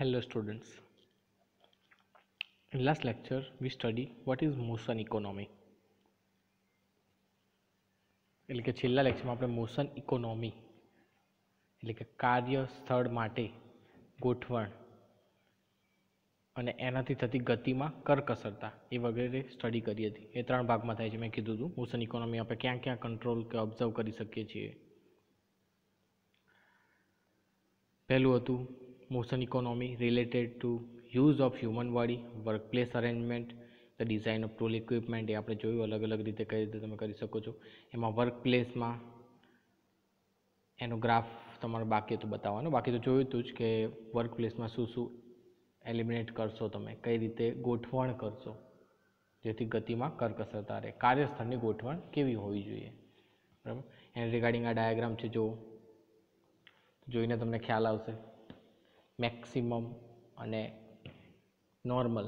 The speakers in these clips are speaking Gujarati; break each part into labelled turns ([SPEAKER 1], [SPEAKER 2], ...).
[SPEAKER 1] Hello students. In last lecture we study what is motion economy. એટલે કે છેલ્લા લેક્ચરમાં આપણે મોશન ઇકોનોમી એટલે કે કાર્ય સ્થળ માટે ગોઠવણ અને એનાથી થતી ગતિમાં કરકસરતા એ વગેરે સ્ટડી કરી હતી. એ 3 ભાગમાં થાય છે. મેં કીધું હતું મોશન ઇકોનોમી આપણે ક્યાં ક્યાં કંટ્રોલ કે ઓબ્ઝર્વ કરી શકીએ છીએ. પહેલું હતું motion economy related to use of human body, workplace arrangement, the design of tool equipment. એ આપણે જોયું અલગ અલગ રીતે કઈ રીતે તમે કરી શકો છો. એમાં વર્કપ્લેસમાં એનો ગ્રાફ તમારે બાકી હતું બતાવવાનું. બાકી તો જોયું હતું જ કે વર્કપ્લેસમાં શું શું એલિમિનેટ કરશો, તમે કઈ રીતે ગોઠવણ કરશો જેથી ગતિમાં કરકસરતા રહે. કાર્યસ્થળની ગોઠવણ કેવી હોવી જોઈએ, બરાબર. એના રિગાર્ડિંગ આ ડાયાગ્રામ છે, જો જોઈને તમને ખ્યાલ આવશે. મેક્સિમમ અને નોર્મલ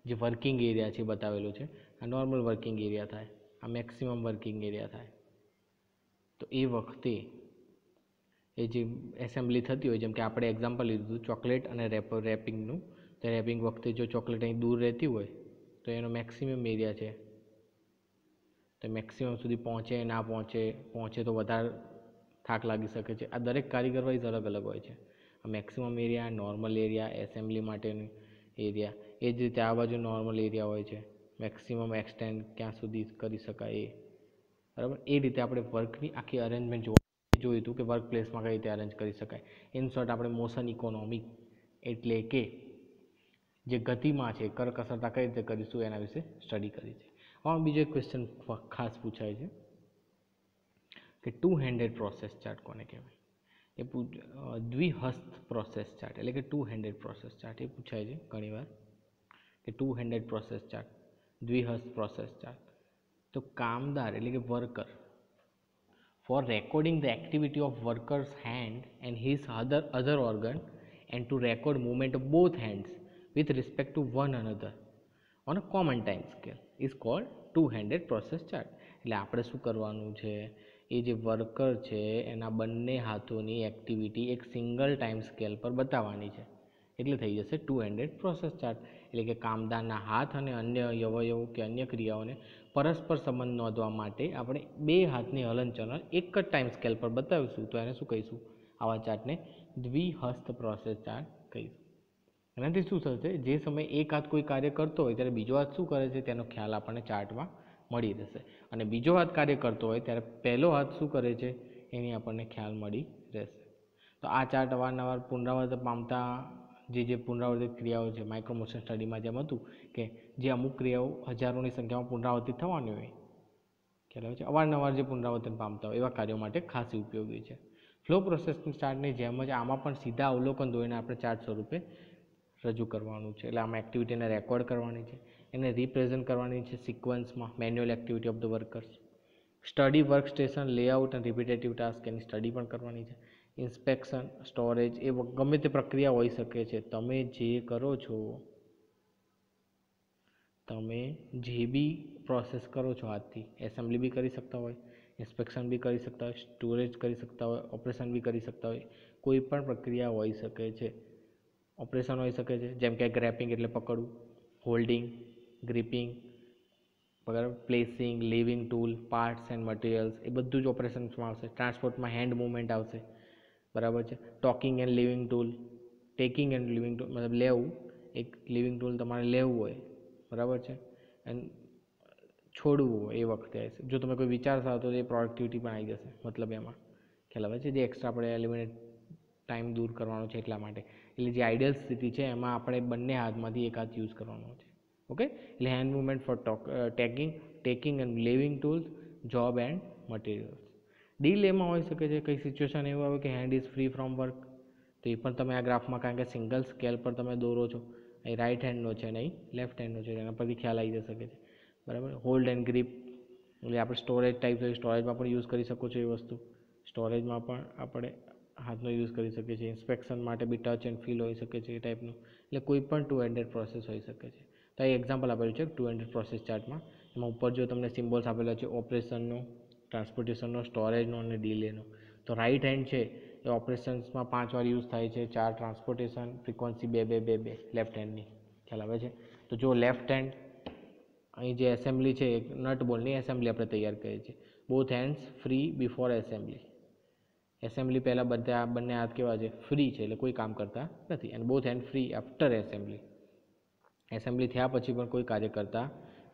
[SPEAKER 1] જે વર્કિંગ એરિયા છે બતાવેલું છે. આ નોર્મલ વર્કિંગ એરિયા થાય, આ મેક્સિમમ વર્કિંગ એરિયા થાય. તો એ વખતે એ જે એસેમ્બલી થતી હોય, જેમ કે આપણે એક્ઝામ્પલ લીધું ચોકલેટ અને રેપિંગનું. તો રેપિંગ વખતે જો ચોકલેટ અહીં દૂર રહેતી હોય તો એનો મેક્સિમમ એરિયા છે, તો મેક્સિમમ સુધી પહોંચે ના પહોંચે તો વધારે થાક લાગી શકે છે. આ દરેક કારીગર વાઇઝ અલગ અલગ હોય છે. Maximum area, normal area, assembly માટેનું એરિયા. એ જ રીતે આ બાજુ નોર્મલ એરિયા હોય છે, મેક્સિમમ એક્સટેન્ડ ક્યાં સુધી કરી શકાય એ, બરાબર. એ રીતે આપણે વર્કની આખી અરેન્જમેન્ટ જોયું હતું કે વર્ક પ્લેસમાં કઈ રીતે અરેન્જ કરી શકાય. ઇન શોર્ટ આપણે મોશન ઇકોનોમી એટલે કે જે ગતિમાં છે કરકસરતા કઈ રીતે કરીશું એના વિશે સ્ટડી કરી છે. હવે બીજો એક ક્વેશ્ચન ખાસ પૂછાય છે કે 2 હેન્ડેડ પ્રોસેસ ચાર્ટ કોને કહેવાય. એ દ્વિહસ્ત પ્રોસેસ ચાર્ટ એટલે કે 2 હેન્ડેડ પ્રોસેસ ચાર્ટ એ પૂછાય છે ઘણીવાર કે 2 હેન્ડેડ પ્રોસેસ ચાર્ટ, દ્વિહસ્ત પ્રોસેસ ચાર્ટ. તો કામદાર એટલે કે worker, for recording the activity of workers hand and his other organ and to record movement of both hands with respect to one another on a common time scale is called 2 handed process chart. એટલે આપણે શું કરવાનું છે, એ જે વર્કર છે એના બંને હાથોની એક્ટિવિટી એક સિંગલ ટાઈમ સ્કેલ પર બતાવવાની છે, એટલે થઈ જશે 2 હેન્ડેડ પ્રોસેસ ચાર્ટ. એટલે કે કામદારના હાથ અને અન્ય અવયવો કે અન્ય ક્રિયાઓને પરસ્પર સંબંધ નોંધવા માટે આપણે બે હાથની હલનચલન એક જ ટાઈમ સ્કેલ પર બતાવીશું તો એને શું કહીશું, આવા ચાર્ટને દ્વિહસ્ત પ્રોસેસ ચાર્ટ કહીશું. એનાથી શું થશે, જે સમયે એક હાથ કોઈ કાર્ય કરતો હોય ત્યારે બીજો હાથ શું કરે છે તેનો ખ્યાલ આપણને ચાર્ટમાં મળી રહેશે. અને બીજો હાથ કાર્ય કરતો હોય ત્યારે પહેલો હાથ શું કરે છે એની આપણને ખ્યાલ મળી રહેશે. તો આ ચાર્ટ અવારનવાર પુનરાવર્તન પામતા જે પુનરાવર્તિત ક્રિયાઓ છે, માઇક્રોમોશન સ્ટડીમાં જેમ હતું કે જે અમુક ક્રિયાઓ હજારોની સંખ્યામાં પુનરાવર્તિત થવાની હોય, ખ્યાલ આવે છે, અવારનવાર જે પુનરાવર્તન પામતા હોય એવા કાર્યો માટે ખાસ ઉપયોગી છે. ફ્લો પ્રોસેસની ચાર્ટની જેમ જ આમાં પણ સીધા અવલોકન દોરીને આપણે ચાર્ટ સ્વરૂપે રજૂ કરવાનું છે. એટલે આમાં એક્ટિવિટીને રેકોર્ડ કરવાની છે, એને રિપ્રેઝન્ટ કરવાની છે સિક્વન્સમાં, manual activity of the workers. Study work station layout અને રિપીટેટિવ ટાસ્ક એની સ્ટડી પણ કરવાની છે. ઇન્સ્પેક્શન, સ્ટોરેજ એ ગમે તે પ્રક્રિયા હોઈ શકે છે. તમે જે કરો છો, તમે જે બી પ્રોસેસ કરો છો હાથથી, એસેમ્બલી બી કરી શકતા હોય, ઇન્સ્પેક્શન બી કરી શકતા હોય, સ્ટોરેજ કરી શકતા હોય, ઓપરેશન બી કરી શકતા હોય. કોઈ પણ પ્રક્રિયા હોઈ શકે છે. ઓપરેશન હોઈ શકે છે જેમ કે ગ્રેપિંગ એટલે પકડવું, હોલ્ડિંગ, ગ્રીપિંગ, બરાબર, placing, leaving tool, parts and materials એ બધું જ ઓપરેશન્સમાં આવશે. ટ્રાન્સપોર્ટમાં હેન્ડ મૂવમેન્ટ આવશે, બરાબર છે. Talking and living tool, taking and living tool મતલબ લેવું, એક લિવિંગ ટૂલ તમારે લેવું હોય, બરાબર છે, એન્ડ છોડવું હોય એ વખતે જો તમે કોઈ વિચારતા હો તો એ પ્રોડક્ટિવિટી પણ આવી જશે. મતલબ એમાં ખ્યાલ આવે છે, જે એક્સ્ટ્રા આપણે એલિમિનેટ ટાઈમ દૂર કરવાનો છે એટલા માટે. એટલે જે આઈડિયલ સ્થિતિ છે એમાં આપણે બંને હાથમાંથી એક હાથ યુઝ કરવાનો છે. ઓકે, એટલે hand movement for taking and leaving tools, job and materials. ડીલેમાં હોઈ શકે છે, કઈ સિચ્યુએશન એવું આવે કે hand is free from work, તો એ પણ તમે આ ગ્રાફમાં, કારણ કે સિંગલ સ્કેલ પર તમે દોરો છો, અહીં રાઈટ હેન્ડનો છે અને અહીં લેફ્ટ હેન્ડનો છે, એના પરથી ખ્યાલ આવી શકે છે, બરાબર. હોલ્ડ એન્ડ ગ્રીપ એટલે આપણે સ્ટોરેજ ટાઈપ હોય, સ્ટોરેજમાં પણ યુઝ કરી શકો છો એ વસ્તુ. સ્ટોરેજમાં પણ આપણે હાથનો યુઝ કરી શકીએ છીએ. ઇન્સ્પેક્શન માટે બી ટચ એન્ડ ફીલ હોઈ શકે છે એ ટાઈપનું. એટલે કોઈ પણ 2 હેન્ડેડ પ્રોસેસ હોઈ શકે છે. તો આ એક્ઝામ્પલ આપેલું છે 2 હેન્ડેડ પ્રોસેસ ચાર્ટમાં. એમાં ઉપર જો તમને સિમ્બોલ્સ આપેલા છે ઓપરેશનનો, ટ્રાન્સપોર્ટેશનનો, સ્ટોરેજનો અને ડીલેનો. તો રાઈટ હેન્ડ છે એ ઓપરેશન્સમાં 5 વાર યુઝ થાય છે. 4 ટ્રાન્સપોર્ટેશન, ફ્રીક્વન્સી 2 લેફ્ટ હેન્ડની. ખ્યાલ આવે છે? તો જો લેફ્ટ હેન્ડ અહીં જે એસેમ્બલી છે એક નટ બોલ્ટની એસેમ્બલી આપણે તૈયાર કરીએ છીએ. Both hands free before assembly. Assembly પહેલાં બંને હાથ કેવા છે? ફ્રી છે, એટલે કોઈ કામ કરતા નથી. અને both hand free after assembly. Assembly થયા પછી પણ કોઈ કાર્ય કરતા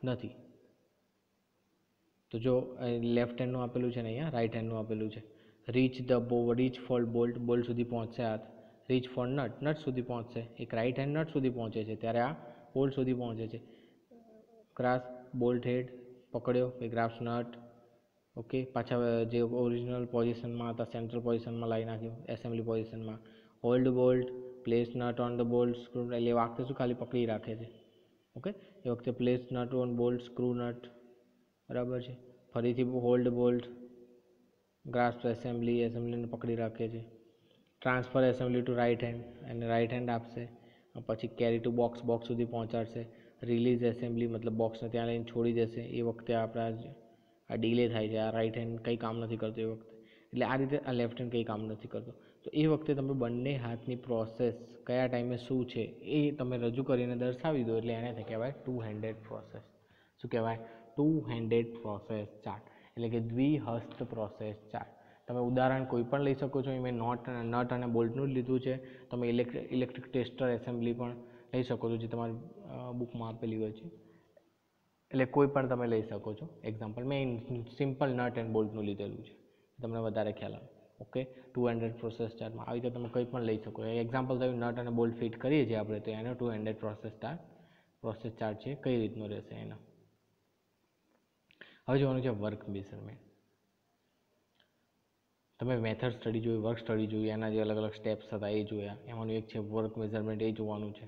[SPEAKER 1] નથી. તો જો લેફ્ટ હેન્ડનું આપેલું છે ને અહીંયા રાઈટ હેન્ડનું આપેલું છે. રીચ ફોર બોલ્ટ સુધી પહોંચશે હાથ. રીચ ફોર નટ સુધી પહોંચશે. એક રાઈટ હેન્ડ નટ સુધી પહોંચે છે, ત્યારે આ બોલ્ટ સુધી પહોંચે છે. ગ્રાસ્પ બોલ્ટ હેડ પકડ્યો, ગ્રાસ્પ નટ. ઓકે, પાછા જે ઓરિજિનલ પોઝિશનમાં હતા સેન્ટ્રલ પોઝિશનમાં લાવી નાખ્યો એસેમ્બલી પોઝિશનમાં. Hold bolt, place nut on the bolt screw, એટલે એ વખતે શું ખાલી પકડી રાખે છે. ઓકે, એ વખતે place nut on bolt screw nut, બરાબર છે. ફરીથી હોલ્ડ બોલ્ટ, ગ્રાસ્પ એસેમ્બલીને પકડી રાખે છે. Transfer assembly to right hand, અને રાઈટ હેન્ડ આપશે. પછી કેરી ટુ બોક્સ સુધી પહોંચાડશે. રિલીઝ એસેમ્બલી મતલબ બોક્સને ત્યાં લઈને છોડી દેશે. એ વખતે આપણા આ ડીલે થાય છે. આ રાઈટ હેન્ડ કંઈ કામ નથી કરતો એ વખતે. એટલે આ રીતે આ લેફ્ટ હેન્ડ કંઈ કામ નથી કરતો. તો એ વખતે તમે બંને હાથની પ્રોસેસ કયા ટાઈમે શું છે એ તમે રજૂ કરીને દર્શાવી દો, એટલે એને કહેવાય ટુ હેન્ડેડ પ્રોસેસ. શું કહેવાય? ટુ હેન્ડેડ પ્રોસેસ ચાર્ટ, એટલે કે દ્વિહસ્ત પ્રોસેસ ચાર્ટ. તમે ઉદાહરણ કોઈ પણ લઈ શકો છો. મેં નટ અને બોલ્ટનું જ લીધું છે. તમે ઇલેક્ટ્રિક ટેસ્ટર એસેમ્બલી પણ લઈ શકો છો, જે તમારી બુકમાં આપેલી હોય છે. એટલે કોઈ પણ તમે લઈ શકો છો. એક્ઝામ્પલ મેં સિમ્પલ નટ એન્ડ બોલ્ટનું લીધેલું છે, તમને વધારે ખ્યાલ આવે. ઓકે, ટુ હેન્ડેડ પ્રોસેસ ચાર્ટમાં આવી રીતે તમે કંઈ પણ લઈ શકો. એક્ઝામ્પલ થયું નટ અને બોલ્ટ ફિટ કરીએ છીએ આપણે, તો એનો ટુ હેન્ડેડ પ્રોસેસ ચાર્ટ છે, કઈ રીતનો રહેશે એનો. હવે જોવાનું છે વર્ક મેઝરમેન્ટ. તમે મેથડ સ્ટડી જોઈ, વર્ક સ્ટડી જોઈ, એના જે અલગ અલગ સ્ટેપ્સ હતા એ જોયા. એમાંનું એક છે વર્ક મેઝરમેન્ટ, એ જોવાનું છે.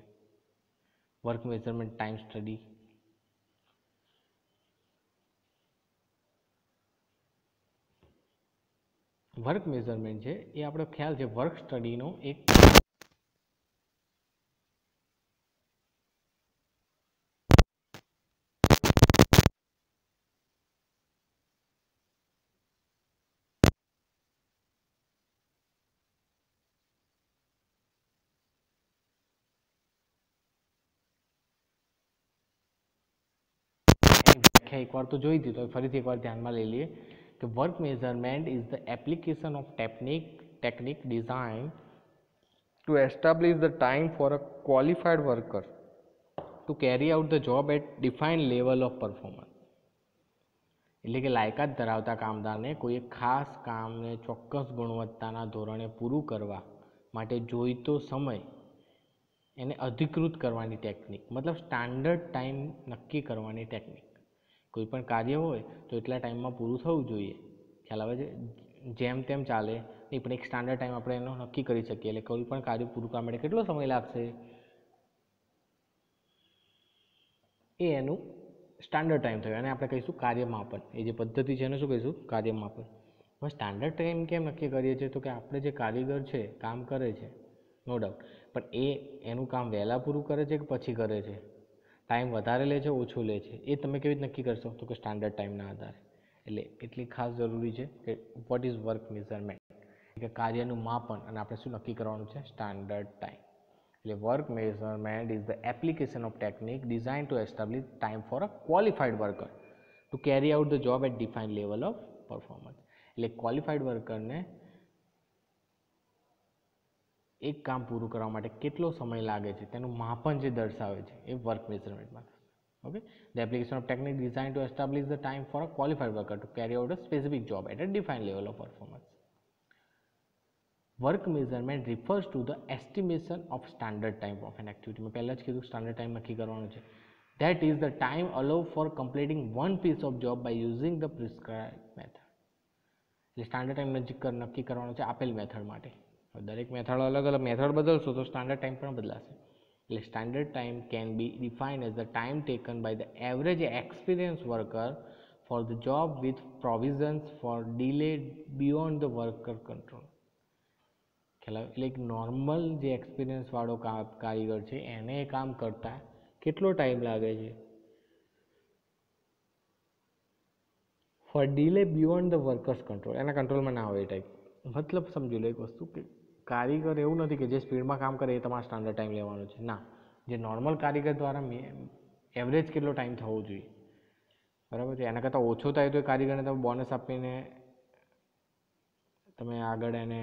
[SPEAKER 1] Work measurement time study. Work measurement છે એ આપણો ખ્યાલ છે વર્ક સ્ટડીનો એક વ્યાખ્યા એકવાર તો જોઈ હતી, તો ફરીથી એકવાર ધ્યાનમાં લઈ લઈએ કે work measurement is the application of technique design to establish the time for a qualified worker to carry out the job at defined level of performance. એટલે કે લાયકાત ધરાવતા કામદારને કોઈ ખાસ કામને ચોક્કસ ગુણવત્તાના ધોરણે પૂરું કરવા માટે જોઈતો સમય એને અધિકૃત કરવાની ટેકનિક, મતલબ સ્ટાન્ડર્ડ ટાઈમ નક્કી કરવાની ટેકનિક. કોઈ પણ કાર્ય હોય તો એટલા ટાઈમમાં પૂરું થવું જોઈએ. ખ્યાલ આવે છે? જેમ તેમ ચાલે નહીં, પણ એક સ્ટાન્ડર્ડ ટાઈમ આપણે એનો નક્કી કરી શકીએ. એટલે કોઈ પણ કાર્ય પૂરું કરવા માટે કેટલો સમય લાગશે એ એનું સ્ટાન્ડર્ડ ટાઈમ થયો. અને આપણે કહીશું કાર્યમાપન. એ જે પદ્ધતિ છે એને શું કહીશું? કાર્યમાપન. હવે સ્ટાન્ડર્ડ ટાઈમ કેમ નક્કી કરીએ છીએ? તો કે આપણે જે કારીગર છે કામ કરે છે, નો ડાઉટ, પણ એનું કામ વહેલા પૂરું કરે છે કે પછી કરે છે? ટાઈમ વધારે લે છે, ઓછો લે છે? એ તમે કેવી રીતે નક્કી કરશો? તો કે સ્ટાન્ડર્ડ ટાઈમના આધારે. એટલે એટલી ખાસ જરૂરી છે કે વોટ ઇઝ વર્ક મેઝરમેન્ટ, કે કાર્યનું માપન, અને આપણે શું નક્કી કરવાનું છે? Standard time. એટલે work measurement is the application of technique design to establish time for a qualified worker to carry out the job at defined level of performance. એટલે ક્વોલિફાઈડ વર્કરને એક કામ પૂરું કરવા માટે કેટલો સમય લાગે છે તેનું માપન જે દર્શાવે છે એ વર્ક મેઝરમેન્ટમાં. Okay, the application of technique design to establish the time for a qualified worker to carry out a specific job at a defined level of performance. Work measurement refers to the estimation of standard time of an activity. મેં પહેલાં જ કીધું સ્ટાન્ડર્ડ ટાઈમ નક્કી કરવાનું છે. That is the time allow for completing one piece of job by using the prescribe method. એટલે સ્ટાન્ડર્ડ ટાઈમ નક્કી કરવાનો છે આપેલ મેથડ માટે. દરેક મેથડ અલગ અલગ મેથડ બદલશો તો સ્ટાન્ડર્ડ ટાઈમ પણ બદલાશે. એટલે standard time can be defined as the time taken by the average experience worker for the job with provisions for delay beyond the worker control. એટલે એક નોર્મલ જે એક્સપિરિયન્સવાળો કારીગર છે એને એ કામ કરતા કેટલો ટાઈમ લાગે છે, for delay beyond the workers control, એના કંટ્રોલમાં ના હોય એ ટાઈપ. મતલબ સમજી લો એક વસ્તુ કે કારીગર એવું નથી કે જે સ્પીડમાં કામ કરે એ તમારે સ્ટાન્ડર્ડ ટાઈમ લેવાનો છે, ના, જે નોર્મલ કારીગર દ્વારા એવરેજ કેટલો ટાઈમ થવો જોઈએ, બરાબર છે, એના કરતાં ઓછો થાય તો એ કારીગરને તમે બોનસ આપીને તમે આગળ એને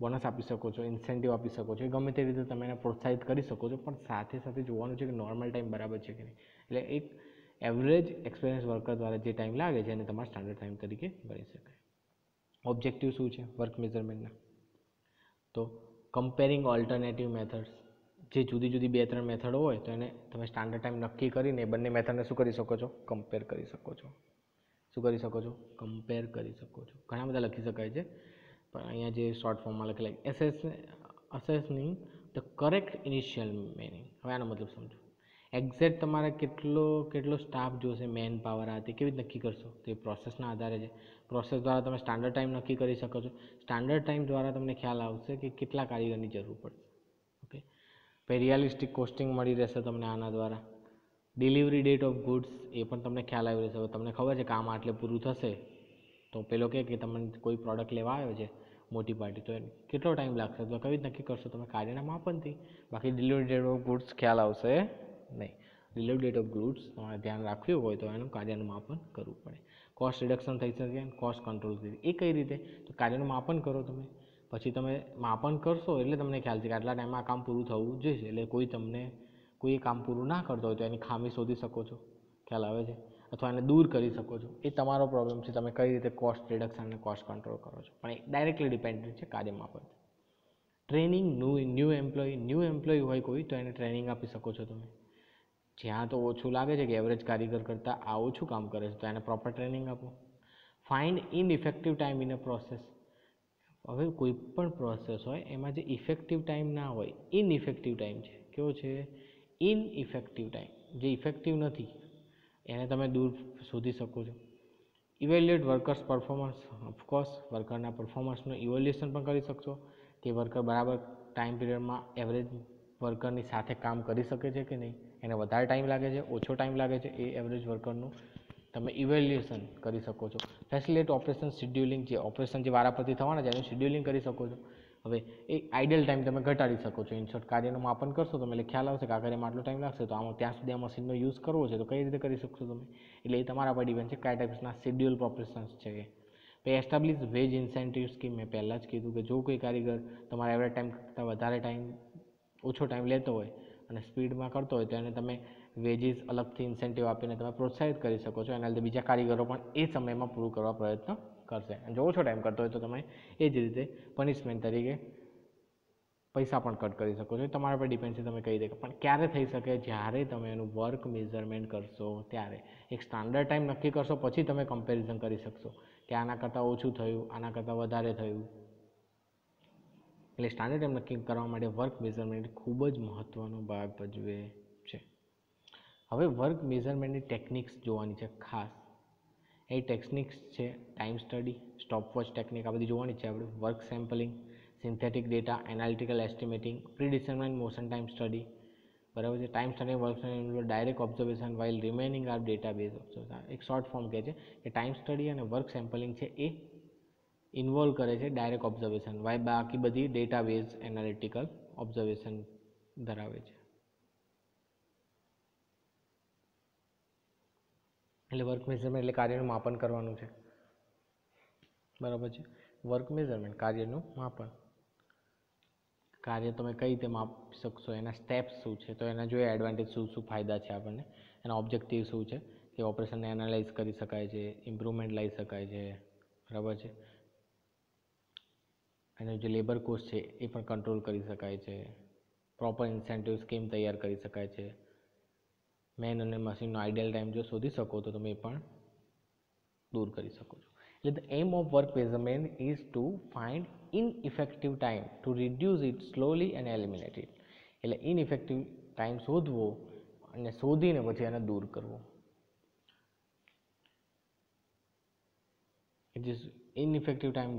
[SPEAKER 1] બોનસ આપી શકો છો, ઇન્સેન્ટિવ આપી શકો છો, એ ગમે તે રીતે તમે એને પ્રોત્સાહિત કરી શકો છો, પણ સાથે સાથે જોવાનું છે કે નોર્મલ ટાઈમ બરાબર છે કે નહીં. એટલે એક એવરેજ એક્સપિરિયન્સ વર્કર દ્વારા જે ટાઈમ લાગે છે એને તમારે સ્ટાન્ડર્ડ ટાઈમ તરીકે ગણી શકાય. ઓબ્જેક્ટિવ શું છે વર્ક મેઝરમેન્ટના? તો કમ્પેરિંગ ઓલ્ટરનેટિવ મેથડ્સ, જે જુદી જુદી 2-3 મેથડ હોય તો એને તમે સ્ટાન્ડર્ડ ટાઈમ નક્કી કરીને એ બંને મેથડને શું કરી શકો છો? કમ્પેર કરી શકો છો. શું કરી શકો છો? કમ્પેર કરી શકો છો. ઘણા બધા લખી શકાય છે, પણ અહીંયા જે શોર્ટ ફોર્મમાં લખેલા અસેસનિંગ ધ કરેક્ટ ઇનિશિયલ મિનિંગ. હવે આનો મતલબ સમજો. એક્ઝેક્ટ તમારે કેટલો સ્ટાફ જોશે, મેન પાવર આ તે કેવી રીતે નક્કી કરશો? તો એ પ્રોસેસના આધારે છે. પ્રોસેસ દ્વારા તમે સ્ટાન્ડર્ડ ટાઈમ નક્કી કરી શકો છો. સ્ટાન્ડર્ડ ટાઈમ દ્વારા તમને ખ્યાલ આવશે કે કેટલા કારીગરની જરૂર પડશે. ઓકે, પછી રિયાલિસ્ટિક કોસ્ટિંગ મળી રહેશે તમને આના દ્વારા. ડિલિવરી ડેટ ઓફ ગુડ્સ, એ પણ તમને ખ્યાલ આવી રહેશે. હવે તમને ખબર છે કામ આટલે પૂરું થશે, તો પેલો કે તમને કોઈ પ્રોડક્ટ લેવા આવ્યો છે મોટી પાર્ટી, તો કેટલો ટાઈમ લાગશે, તો કઈ રીતે નક્કી કરશો? તમે કાર્યના માપનથી. બાકી ડિલિવરી ડેટ ઓફ ગુડ્સ ખ્યાલ આવશે નહીં. ડિલિવરી ડેટ ઓફ ગુડ્સ તમારે ધ્યાન રાખવું હોય તો એનું કાર્યનું માપન કરવું પડે. કોસ્ટ રિડક્શન થઈ શકે, કોસ્ટ કંટ્રોલ થઈ શકે. એ કઈ રીતે? તો કાર્યનું માપન કરો તમે, પછી તમે માપન કરશો એટલે તમને ખ્યાલ છે કે આટલા ટાઈમમાં આ કામ પૂરું થવું જોઈએ. એટલે કોઈ કામ પૂરું ના કરતો હોય તો એની ખામી શોધી શકો છો, ખ્યાલ આવે છે, અથવા એને દૂર કરી શકો છો. એ તમારો પ્રોબ્લેમ છે, તમે કઈ રીતે કોસ્ટ રિડક્શન અને કોસ્ટ કંટ્રોલ કરો છો, પણ એ ડાયરેક્ટલી ડિપેન્ડન્ટ છે કાર્ય માપન. ટ્રેનિંગ ન્યૂ એમ્પ્લોય હોય કોઈ તો એને ટ્રેનિંગ આપી શકો છો તમે. જ્યાં તો ઓછું લાગે છે કે એવરેજ કારીગર કરતાં આ ઓછું કામ કરે છે તો એને પ્રોપર ટ્રેનિંગ આપો. Find ineffective time in a process. હવે કોઈ પણ પ્રોસેસ હોય એમાં જે ઇફેક્ટિવ ટાઈમ ના હોય, ઇનઇફેક્ટિવ ટાઈમ છે. કેવો છે? ઇનઇફેક્ટિવ ટાઈમ, જે ઇફેક્ટિવ નથી એને તમે દૂર શોધી શકો છો. Evaluate workers performance. ઓફકોર્સ વર્કરના પરફોર્મન્સનું ઇવેલ્યુએશન પણ કરી શકશો કે વર્કર બરાબર ટાઈમ પીરિયડમાં એવરેજ વર્કરની સાથે કામ કરી શકે છે કે નહીં, એને વધારે ટાઈમ લાગે છે, ઓછો ટાઈમ લાગે છે, એ એવરેજ વર્કરનું તમે ઇવેલ્યુએશન કરી શકો છો. ફેસિલિટેટ ઓપરેશન શેડ્યુલિંગ, જે ઓપરેશન જે વારાફરતી થવાના છે એનું શેડ્યુલિંગ કરી શકો છો. હવે એ આઇડલ ટાઈમ તમે ઘટાડી શકો છો. ઇનશોર્ટ કાર્યનું માપન કરશો તમે એટલે ખ્યાલ આવશે કે આ કાર્યમાં આટલો ટાઈમ લાગશે, તો આમાં ત્યાં સુધી આ મશીનનો યુઝ કરવો છે તો કઈ રીતે કરી શકશો તમે. એટલે એ તમારા પર ડિપેન્ડ છે કયા ટાઈપ્સના શેડ્યુલ ઓપરેશન્સ છે એ. પછી એસ્ટાબ્લિશ વેજ ઇન્સેન્ટિવ સ્કીમ. મેં પહેલાં જ કીધું કે જો કોઈ કારીગર તમારા એવરેજ ટાઈમ કરતાં વધારે ટાઈમ ઓછો ટાઈમ લેતો હોય અને સ્પીડમાં કરતો હોય તો એને તમે વેજીસ અલગથી ઇન્સેન્ટિવ આપીને તમે પ્રોત્સાહિત કરી શકો છો. એના લીધે બીજા કારીગરો પણ એ સમયમાં પૂરું કરવા પ્રયત્ન કરશે. અને જો ઓછો ટાઈમ કરતો હોય તો તમે એ જ રીતે પનિશમેન્ટ તરીકે પૈસા પણ કટ કરી શકો છો. તમારા પર ડિપેન્ડ છે તમે કઈ રીતે. પણ ક્યારે થઈ શકે? જ્યારે તમે એનું વર્ક મેઝરમેન્ટ કરશો ત્યારે. એક સ્ટાન્ડર્ડ ટાઈમ નક્કી કરશો પછી તમે કમ્પેરિઝન કરી શકશો કે આના કરતાં ઓછું થયું, આના કરતાં વધારે થયું. એટલે સ્ટાન્ડર્ડ ટાઈમ નક્કી કરવા માટે વર્ક મેઝરમેન્ટ ખૂબ જ મહત્ત્વનો ભાગ ભજવે છે. હવે વર્ક મેઝરમેન્ટની ટેકનિક્સ જોવાની છે ખાસ. એ ટેકનિક્સ છે ટાઈમ સ્ટડી, સ્ટોપવોચ ટેકનિક, આ બધી જોવાની છે આપણે. Work sampling, synthetic data, analytical estimating, predetermined motion time study, બરાબર છે. Time study work direct observation while remaining are database observation. એક શોર્ટ ફોર્મ કહે છે કે ટાઈમ સ્ટડી અને વર્ક સેમ્પલિંગ છે એ ઇન્વોલ્વ કરે છે ડાયરેક્ટ ઓબ્ઝર્વેશન, વાય બાકી બધી ડેટાબેઝ એનાલિટિકલ ઓબ્ઝર્વેશન ધરાવે છે. એટલે વર્ક મેઝરમેન્ટ એટલે કાર્યનું માપન કરવાનું છે, બરાબર છે. વર્ક મેઝરમેન્ટ કાર્યનું માપન. કાર્ય તમે કઈ રીતે માપી શકશો, એના સ્ટેપ્સ શું છે, તો એના જોઈએ એડવાન્ટેજ શું ફાયદા છે આપણને, એના ઓબ્જેક્ટિવ શું છે કે ઓપરેશનને એનાલાઇઝ કરી શકાય છે, ઇમ્પ્રુવમેન્ટ લાવી શકાય છે, બરાબર છે. એનો જે લેબર કોસ્ટ છે એ પણ કંટ્રોલ કરી શકાય છે. પ્રોપર ઇન્સેન્ટિવ સ્કીમ તૈયાર કરી શકાય છે. મેન અને મશીનનો આઈડિયલ ટાઈમ જો શોધી શકો તો તમે એ પણ દૂર કરી શકો છો. એટલે the aim of work measurement is to find ineffective time, to reduce it slowly and eliminate it. એટલે ઇનઇફેક્ટિવ ટાઈમ શોધવો અને શોધીને પછી એને દૂર કરવો. જે ઇનઇફેક્ટિવ ટાઈમ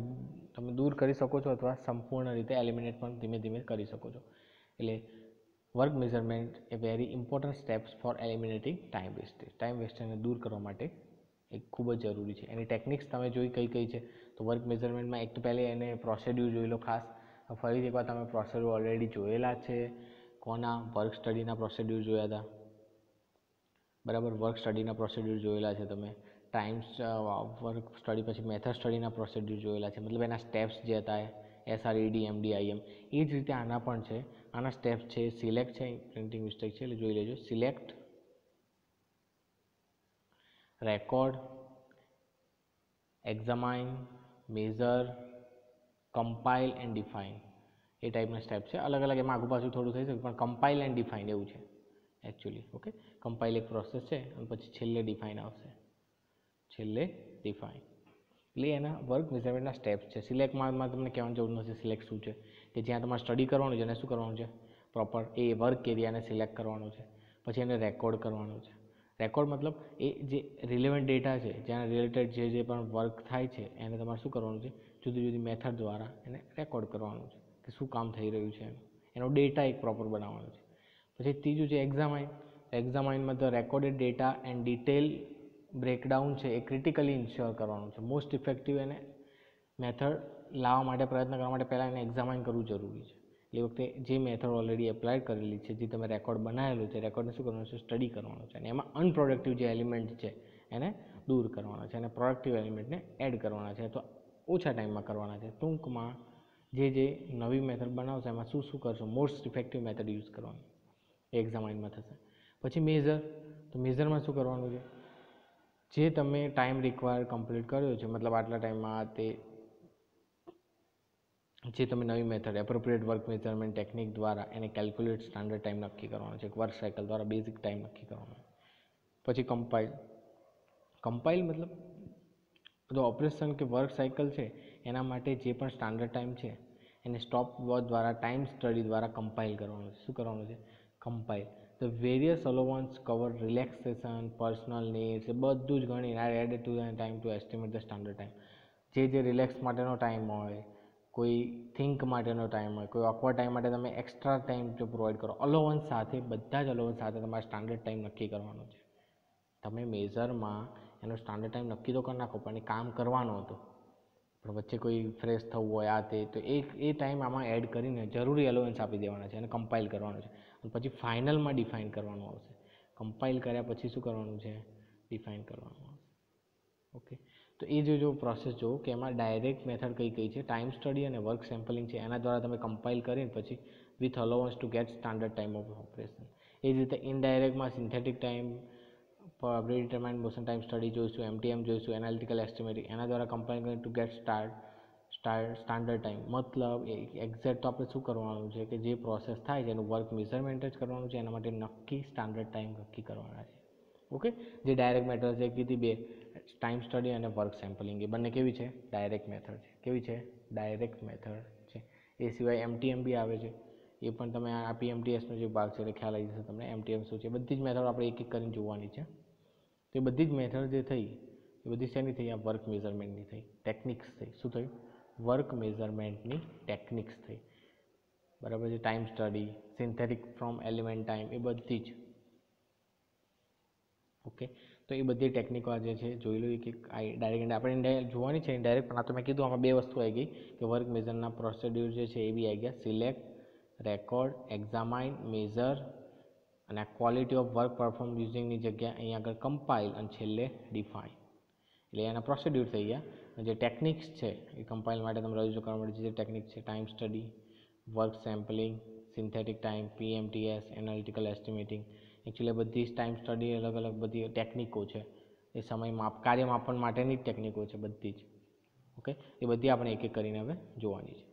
[SPEAKER 1] તમે દૂર કરી શકો છો અથવા સંપૂર્ણ રીતે એલિમિનેટ પણ ધીમે ધીમે કરી શકો છો. એટલે work measurement a very important steps for eliminating time wastage. Time વેસ્ટેજને દૂર કરવા માટે એ ખૂબ જ જરૂરી છે. એની ટેકનિક્સ તમે જોઈ કઈ કઈ છે તો વર્ક મેઝરમેન્ટમાં એક તો પહેલે એને પ્રોસિડ્યુર જોઈ લો ખાસ. ફરીથી એકવાર તમે પ્રોસિડ્યુર ઓલરેડી જોયેલા છે. કોના? વર્ક સ્ટડીના પ્રોસિડ્યુર જોયા હતા, બરાબર. વર્ક સ્ટડીના પ્રોસિડ્યુર જોયેલા છે તમે. ટાઈમ્સ વર્ક સ્ટડી પછી મેથડ સ્ટડીના પ્રોસિડ્યુર જોયેલા છે, મતલબ એના સ્ટેપ્સ જે હતા SRED MD IM. એ જ રીતે આના પણ છે. આના સ્ટેપ્સ છે સિલેક્ટ છે, પ્રિન્ટિંગ મિસ્ટેક છે એટલે જોઈ લેજો. Select, record, examine, measure, compile and define. એ ટાઈપના સ્ટેપ છે. અલગ અલગ એમાં આગુ પાછું થોડું થઈ શકે, પણ કમ્પાઇલ એન્ડ ડિફાઇન એવું છે એકચ્યુઅલી. ઓકે, કમ્પાઇલ એક પ્રોસેસ છે અને પછી છેલ્લે ડિફાઇન આવશે. છેલ્લે ડિફાઇન એટલે એના વર્ક મેઝરમેન્ટના સ્ટેપ્સ છે. સિલેક્ટમાં તમને કહેવાની જરૂર નથી સિલેક્ટ શું છે, કે જ્યાં તમારે સ્ટડી કરવાનું છે એને શું કરવાનું છે, પ્રોપર એ વર્ક એરિયાને સિલેક્ટ કરવાનું છે. પછી એને રેકોર્ડ કરવાનું છે. રેકોર્ડ મતલબ એ જે રિલેવન્ટ ડેટા છે, જ્યાં રિલેટેડ જે પણ વર્ક થાય છે એને તમારે શું કરવાનું છે, જુદી જુદી મેથડ દ્વારા એને રેકોર્ડ કરવાનું છે કે શું કામ થઈ રહ્યું છે એનો ડેટા એક પ્રોપર બનાવવાનો છે. પછી ત્રીજું છે એક્ઝામાઇન. એક્ઝામાઇનમાં the recorded data and detail breakdown છે એ ક્રિટિકલી ઇન્શ્યોર કરવાનું છે. મોસ્ટ ઇફેક્ટિવ એને મેથડ લાવવા માટે, પ્રયત્ન કરવા માટે પહેલાં એને એક્ઝામાઇન કરવું જરૂરી છે. એ વખતે જે મેથડ ઓલરેડી એપ્લાય કરેલી છે, જે તમે રેકોર્ડ બનાવેલું છે, રેકોર્ડને શું કરવાનું છે, સ્ટડી કરવાનું છે. અને એમાં અનપ્રોડક્ટિવ જે એલિમેન્ટ છે એને દૂર કરવાના છે અને પ્રોડક્ટિવ એલિમેન્ટને એડ કરવાના છે, તો ઓછા ટાઈમમાં કરવાના છે. ટૂંકમાં જે નવી મેથડ બનાવશે એમાં શું શું કરશો, મોસ્ટ ઇફેક્ટિવ મેથડ યુઝ કરવાનું એ એક્ઝામાઇનમાં થશે. પછી મેઝર. તો મેઝરમાં શું કરવાનું છે, જે તમે ટાઈમ રિક્વાયર કમ્પ્લીટ કર્યો છે, મતલબ આટલા ટાઈમમાં તે જે તમે નવી method appropriate work measurement technique દ્વારા એને કેલ્ક્યુલેટ સ્ટાન્ડર્ડ ટાઈમ નક્કી કરવાનો છે. વર્ક સાયકલ દ્વારા બેઝિક ટાઈમ નક્કી કરવાનો. પછી કમ્પાઇલ. કમ્પાઇલ મતલબ બધું ઓપરેશન કે વર્ક સાયકલ છે એના માટે જે પણ સ્ટાન્ડર્ડ ટાઈમ છે એને સ્ટોપ વોચ દ્વારા, ટાઈમ સ્ટડી દ્વારા કમ્પાઇલ કરવાનું છે. શું કરવાનું છે, compile. The various allowance cover relaxation, personal needs, એ બધું જ ગણી add to the time to estimate the standard time. જે રિલેક્સ માટેનો ટાઈમ હોય, કોઈ થિંક માટેનો ટાઈમ હોય, કોઈ ઓકવર્ડ ટાઈમ માટે તમે એક્સ્ટ્રા ટાઈમ જો પ્રોવાઈડ કરો, અલોવન્સ સાથે, બધા જ અલોવન્સ સાથે તમારે સ્ટાન્ડર્ડ ટાઈમ નક્કી કરવાનો છે. તમે મેઝરમાં એનો સ્ટાન્ડર્ડ ટાઈમ નક્કી તો કરી નાખો, પણ એ કામ કરવાનો હતો, પણ વચ્ચે કોઈ ફ્રેશ થવું હોય આ તે, તો એ ટાઈમ આમાં એડ કરીને જરૂરી અલોવન્સ આપી દેવાના છે અને કમ્પાઇલ કરવાનું છે. અને પછી ફાઇનલમાં ડિફાઇન કરવાનું આવશે. કમ્પાઇલ કર્યા પછી શું કરવાનું છે, ડિફાઇન કરવાનું આવશે. ઓકે, તો એ જો પ્રોસેસ જુઓ કે એમાં ડાયરેક્ટ મેથડ કઈ છે, ટાઈમ સ્ટડી અને વર્ક સેમ્પલિંગ છે, એના દ્વારા તમે કમ્પાઇલ કરીને પછી with allowance to get standard time of operation. એ જ રીતે ઇનડાયરેક્ટમાં synthetic time, predetermined motion time study જોઈશું, MTM જોઈશું, એનાલિટિકલ એસ્ટિમેટિંગ, એના દ્વારા કમ્પાઇલ કરીને ટુ ગેટ સ્ટાન્ડર્ડ ટાઈમ. મતલબ એક્ઝેક્ટ તો આપણે શું કરવાનું છે કે જે પ્રોસેસ થાય છે એનું વર્ક મેઝરમેન્ટ જ કરવાનું છે, એના માટે નક્કી સ્ટાન્ડર્ડ ટાઈમ નક્કી કરવાના છે. ઓકે, જે ડાયરેક્ટ મેથડ છે કીધી બે, ટાઈમ સ્ટડી અને વર્ક સેમ્પલિંગ, એ બંને કેવી છે, ડાયરેક્ટ મેથડ છે. કેવી છે, ડાયરેક્ટ મેથડ છે. એ સિવાય MTM બી આવે છે, એ પણ તમે આ PMTSનો જે ભાગ છે એટલે ખ્યાલ આવી જશે તમને MTM શું છે. બધી જ મેથડ આપણે એક એક કરીને જોવાની છે. તો એ બધી જ મેથડ જે થઈ એ બધી શેની થઈ, આ વર્ક મેઝરમેન્ટની થઈ, ટેકનિક્સ થઈ. શું થયું, વર્ક મેઝરમેન્ટની ટેકનિક્સ થઈ, બરાબર છે. Time study, synthetic from element time, એ બધી જ. ઓકે, તો એ બધી ટેકનિકો જે છે જોઈ લો. કે ડાયરેક્ટ આપણે જોવાની છે ઇનડાયરેક્ટ, પણ આ તો મેં કીધું આમાં બે વસ્તુ આવી ગઈ કે વર્ક મેઝરના પ્રોસિડ્યુર જે છે એ બી આવી ગયા. સિલેક્ટ, રેકોર્ડ, એક્ઝામાઇન, મેઝર અને આ ક્વોલિટી ઓફ વર્ક પરફોર્મ યુઝિંગની જગ્યાએ અહીંયા આગળ કમ્પાઇલ અને છેલ્લે ડિફાઇન. એટલે એના પ્રોસિડ્યુર થઈ ગયા. જે ટેકનિક્સ છે એ કમ્પાઇલ માટે તમે રજૂ કરવા માટે જે ટેકનિક છે, time study, work sampling, synthetic time, PMTS, analytical estimating, actually બધી જ ટાઈમ સ્ટડી અલગ અલગ બધી ટેકનિકો છે. એ કાર્ય માપન માટેની જ ટેકનિકો છે બધી જ. ઓકે, એ બધી આપણે એક એક કરીને હવે જોવાની છે.